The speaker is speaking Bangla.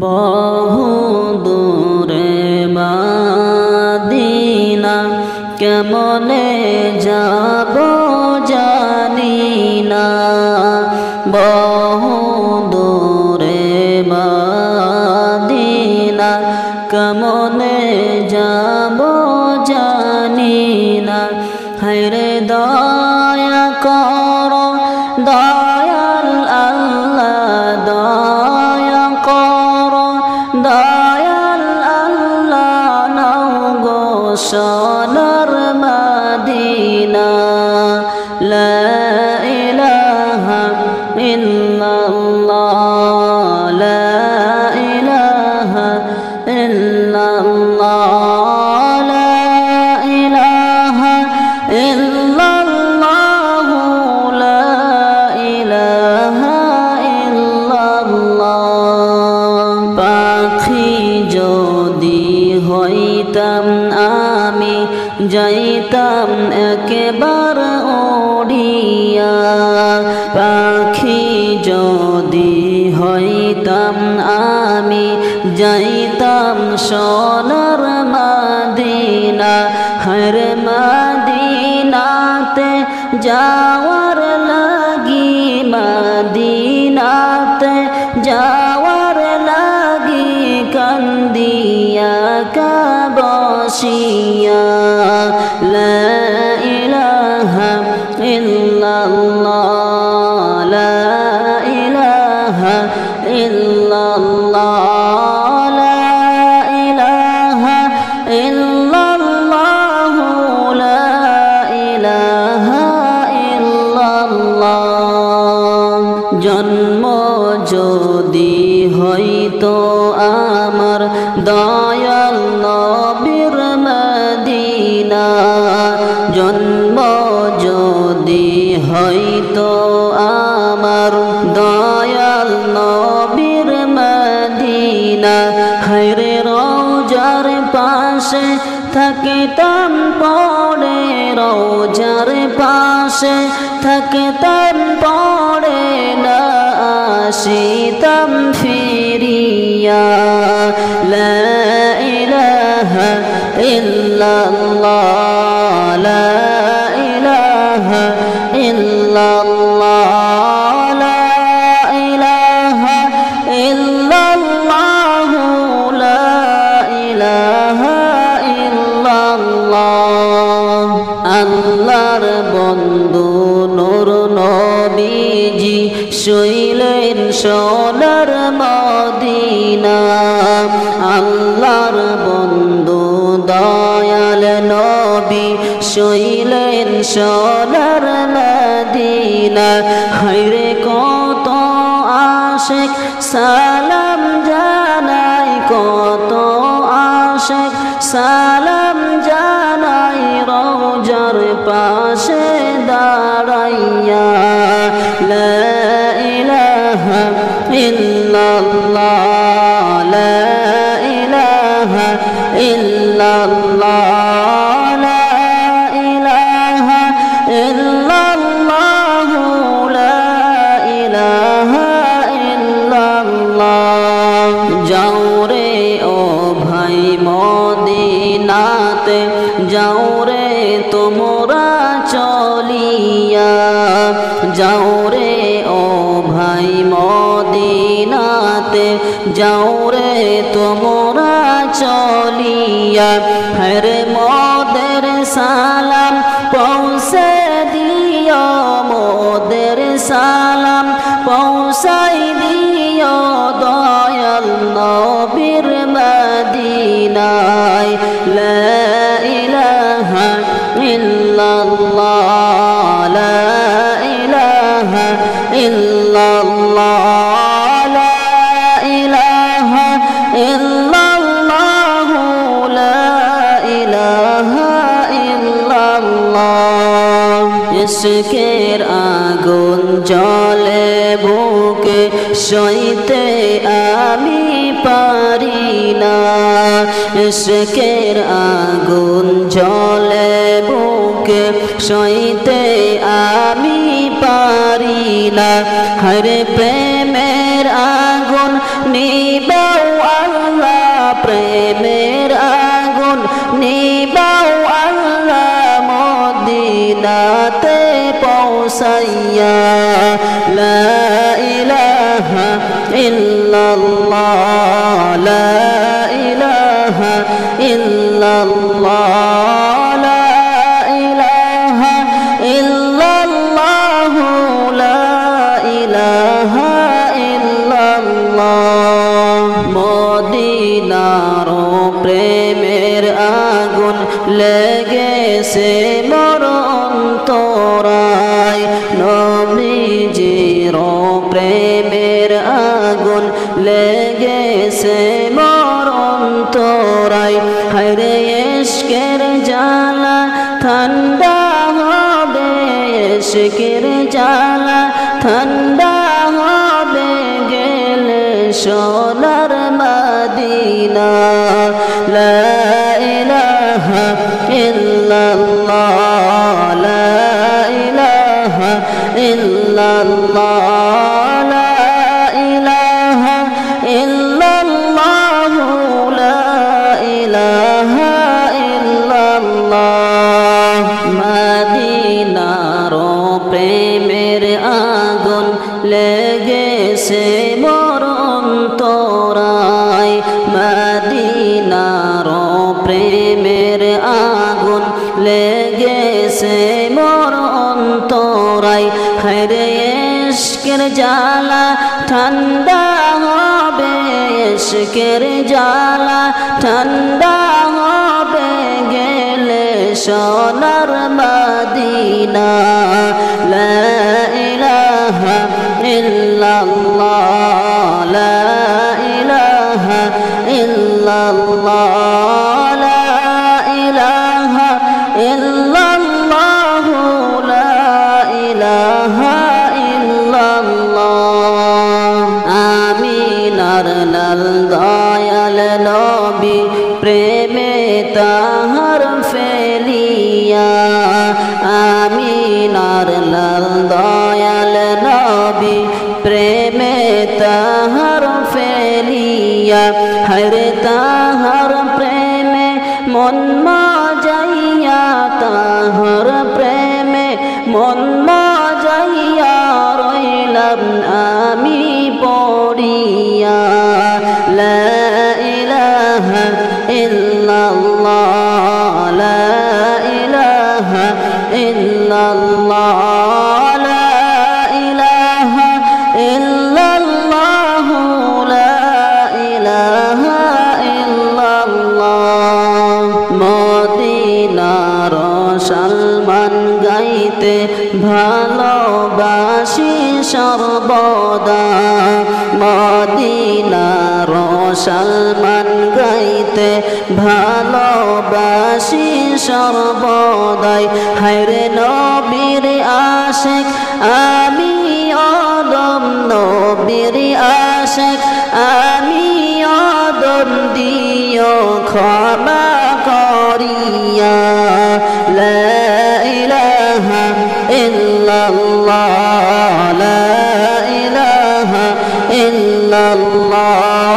বহু দূরে মদিনা কেমনে যাব জানি না। বহু দূরে মদিনা কেমনে যাব জানি না। হায়রে দয়া করো দয়াল আল্লাহ, দয়া করো দয়াল আল্লাহ, নাও গো সোনার মদিনা। লা ইলাহা ইল্লাল্লাহ, লা ইলাহা ইল্লাল্লাহ, লা ইলাহা ইল্লাল্লাহ, লা ইলাহা ইল্লাল্লাহ। পাখি যদি হইতাম আমি যাইতাম একবার উড়িয়া। পাখি যদি হইতাম আমি যাইতাম সোনার মদিনা। হর মদিনাতে যাওয়ার লাগি, মদিনাতে যাওয়ার লাগি কান্দিয়া কাবসিয়া। লা ইলাহা ইল্লাল্লাহ, লা ইলাহা ইল্লাল্লাহ, লা ইলাহা ইল্লাল্লাহ, লা ইলাহা ইল্লাল্লাহ। জন্ম যদি হইতো আমার দয়াল নবীর মদিনা, জন্ম যদি হইতো আমার দয়াল নবীর মদিনা। হায়রে রওজার পাশে থাকিতাম পড়ে, রওজার পাশে থাকিতাম পড়ে, না আসিতাম ফিরিয়া। লা ইলাহা ইল্লাল্লাহ, লা ইলাহা ইল্লাল্লাহ, লা ইলাহা ইল্লাল্লাহ, লা ইলাহা ইল্লাল্লাহ। আল্লাহর বন্ধু নূর নবীজি শুইলেন সোনার মদিনা। আল্লাহর বন্ধু দয়াল নবী শুইলেন সোনার মদিনা। হায়রে কত আশিক সালাম জানাই, কত আশিক সালাম জানাই, রওজার পাশে দাঁড়াইয়া। লা ইলাহা ইল্লাল্লাহ, লা ইলাহা ইল্লাল্লাহ, লা ইলাহা ইল্লাল্লাহ, লা ইলাহা ইল্লাল্লাহ। যাও রে ও ভাই মদিনাতে, যাও রে তোমরা চলিয়া। যাও রে ও ভাই মদিনাতে, যাও রে তোমরা চলিয়া। হর মোদের সালাম পৌঁছে দিও, মোদের সালাম পৌঁছাই দিও দয়াল নবীর মদিনায়। লা ইলাহা ইল্লাল্লাহ, লা ইলাহা ইল্লাল্লাহ, লা ইলাহা ইল্লাল্লাহ, লা ইলাহা ইল্লাল্লাহ। ইশকের আগুন জ্বলে বুকে, সইতে আমি পারি না। ইশকের আগুন জ্বলে বুকে, সইতে আমি পারি না। হরে প্রেমের আগুন নিবাও প্রেমের আগুন নিবাও আল্লাহ মদিনাতে পৌঁছাইয়া লা ইলাহা ইল্লাল্লাহ লা ইলাহা ইল্লাল্লাহ লা ইলাহা ইল্লাল্লাহ লা ইলাহা ইল্লাল্লাহ মদিনার প্রেমের আগুন লেগেছে মোর অন্তরায় নবীজির প্রেমের আগুন লেগেছে মোর অন্তরায় হায়রে ইশকের জ্বালা ঠান্ডা হবে ইশকের জ্বালা ঠান্ডা হবে গেলে সোনার মদিনা লা ইলাহা ইল্লাল্লাহ লা ইলাহা ইল্লাল্লাহ লা ইলাহা ইল্লাল্লাহ লা ইলাহা ইল্লাল্লাহ মদিনার প্রেমের আগুন লেগেছে মোর অন্তরায় মদিনার প্রেমের আগুন লেগেছে মোর অন্তরায় হায়রে ইশকের জ্বালা ঠান্ডা হবে ইশকের জ্বালা ঠান্ডা হবে গেলে সোনার মদিনা লা ইলাহা ইল্লাল্লাহ লা ইলাহা ইল্লাল্লাহ লা ইলাহা ইল্লাল্লাহ লা ইলাহা ইল্লাল্লাহ আমিনার লাল দয়াল নবী প্রেমে তাহার ফেলিয়া আমিনার লাল দয়াল নবী প্রেমে তাহার ফেলিয়া হরে তাহার প্রেমে মন মাজাইয়া তাহার প্রেমে মন মাজাইয়া রইলাম আমি পড়িয়া লা ইলাহা ইল্লাল্লাহ লা ইলাহা ইল্লাল্লাহ লা ইলাহা ইল্লাল্লাহ লা ইলাহা ইল্লাল্লাহ মদিনার সলমান গাইতে ভালোবাসি সর্বদা মদিনার সলমান গাইতে ভালোবাসি সর্বদাই হায়রে নবীর আশিক আমি অদম নবীর আশিক আমি অদম দিও ক্ষমা করিয়া লা ইলাহা ইল্লাল্লাহ লা ইলাহা ইল্লাল্লাহ